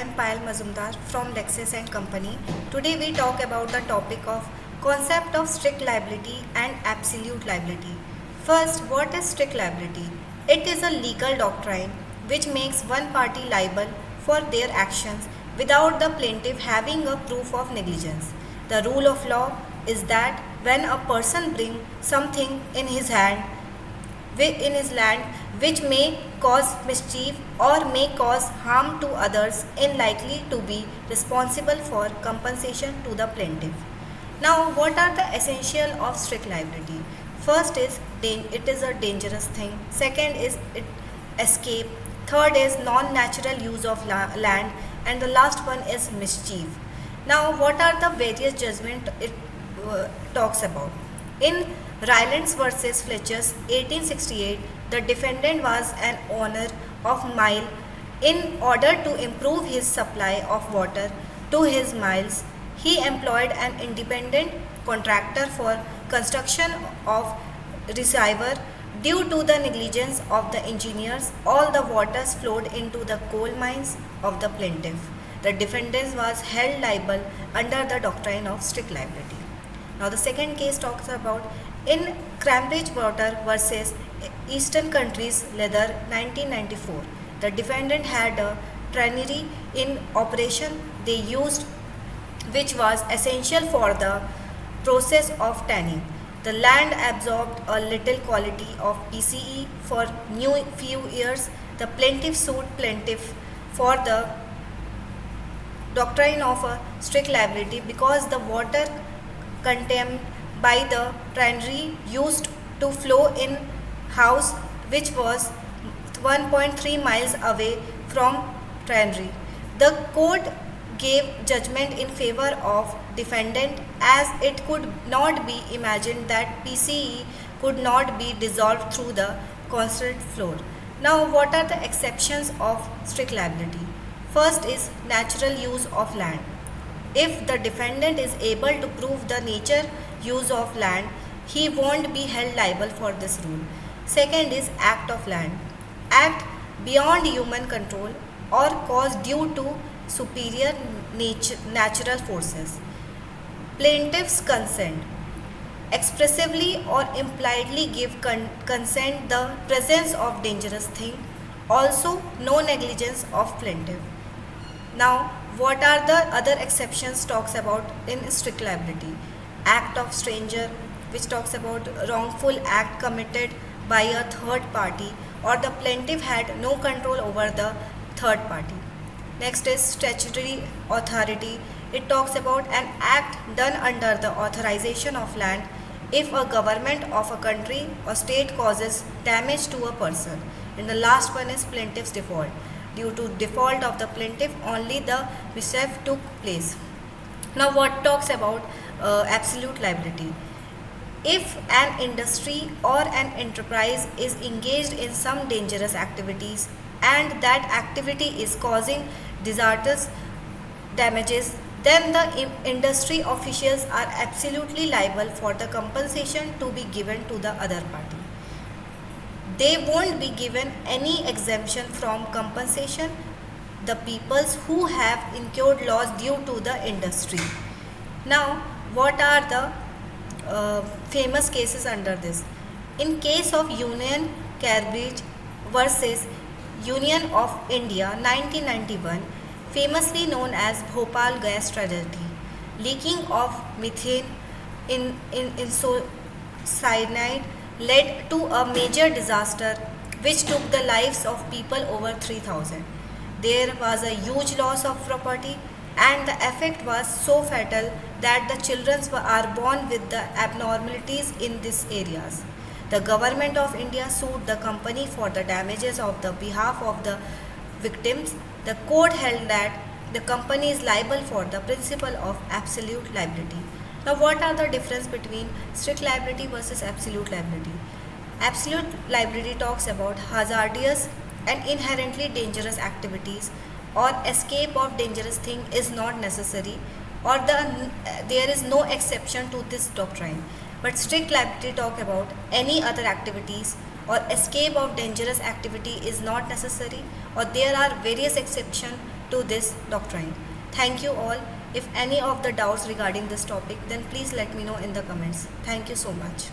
am Payal Mazumdar from Lexis and Company. Today we talk about the topic of concept of strict liability and absolute liability. First, what is strict liability? It is a legal doctrine which makes one party liable for their actions without the plaintiff having a proof of negligence. The rule of law is that when a person brings something in his land which may cause mischief or may cause harm to others and likely to be responsible for compensation to the plaintiff. Now, what are the essential of strict liability? First is it is a dangerous thing. Second is it escape. Third is non-natural use of land, and the last one is mischief. Now, what are the various judgment it talks about? In Rylands versus Fletcher's 1868, the defendant was an owner of mill. In order to improve his supply of water to his mills, he employed an independent contractor for construction of receiver. Due to the negligence of the engineers, all the waters flowed into the coal mines of the plaintiff. The defendant was held liable under the doctrine of strict liability. Now the second case talks about in Cambridge Water versus Eastern Countries Leather 1994. The defendant had a tannery in operation they used which was essential for the process of tanning. The land absorbed a little quality of PCE for few years. The plaintiff sued plaintiff for the doctrine of a strict liability because the water contained by the tannery used to flow in house which was 1.3 miles away from tannery. The court gave judgment in favor of defendant as it could not be imagined that PCE could not be dissolved through the constant flow. Now, what are the exceptions of strict liability? First is natural use of land. If the defendant is able to prove the nature use of land, he won't be held liable for this rule. Second is act of land. Act beyond human control or cause due to superior natural forces. Plaintiff's consent. Expressively or impliedly give consent the presence of dangerous thing. Also, no negligence of plaintiff. Now, what are the other exceptions talks about in strict liability? Act of stranger, which talks about wrongful act committed by a third party or the plaintiff had no control over the third party. Next is statutory authority. It talks about an act done under the authorization of land if a government of a country or state causes damage to a person. And the last one is plaintiff's default. Due to default of the plaintiff, only the mischief took place. Now, what talks about absolute liability? If an industry or an enterprise is engaged in some dangerous activities and that activity is causing disastrous damages, then the industry officials are absolutely liable for the compensation to be given to the other party. They won't be given any exemption from compensation the peoples who have incurred loss due to the industry. Now, what are the famous cases under this? In case of Union Carbide versus Union of India 1991, famously known as Bhopal gas tragedy, leaking of methane in cyanide led to a major disaster which took the lives of people over 3,000. There was a huge loss of property and the effect was so fatal that the children are born with the abnormalities in these areas. The government of India sued the company for the damages on the behalf of the victims. The court held that the company is liable for the principle of absolute liability. Now, what are the difference between strict liability versus absolute liability? Absolute liability talks about hazardous and inherently dangerous activities or escape of dangerous thing is not necessary or there is no exception to this doctrine. But strict liability talk about any other activities or escape of dangerous activity is not necessary or there are various exceptions to this doctrine. Thank you all. If any of the doubts regarding this topic, then please let me know in the comments. Thank you so much.